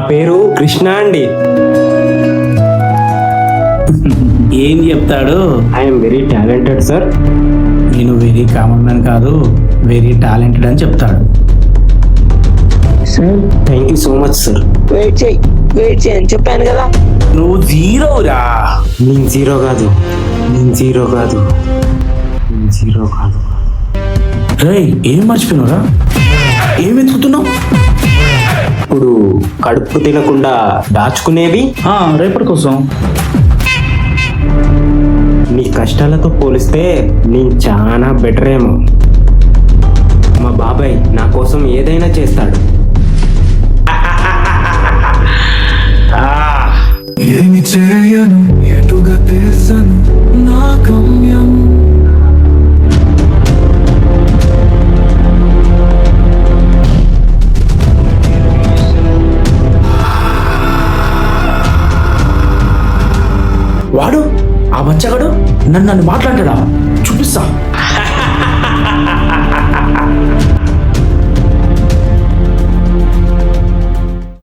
పేరు కృష్ణ అండి. ఏం చెప్తాడు? I'm very talented sir. నేను వెరీ కామన్ మ్యాన్ కాదు, వెరీ టాలెంటెడ్ అని చెప్తాడు. Sir thank you so much sir. Wait చేయి అని చెప్పాను కదా. నువ్వు జీరోరా. నేను జీరో కాదు. రేయ్, ఏం మర్చిపోయినావురా? ఏం వెతుకుతున్నావు? ఇప్పుడు కడుపు తినకుండా దాచుకునేవి రేపటి కోసం. నీ కష్టాలతో పోలిస్తే నేను చాలా బెటర్ ఏమో. మా బాబాయ్ నా కోసం ఏదైనా చేస్తాడు. ఏమి చేయను ఎటుగా తెలుసను నా గమ్యం. వాడు ఆ బచ్చగాడు నన్ను మాట్లాడాడా? చూపిస్తా.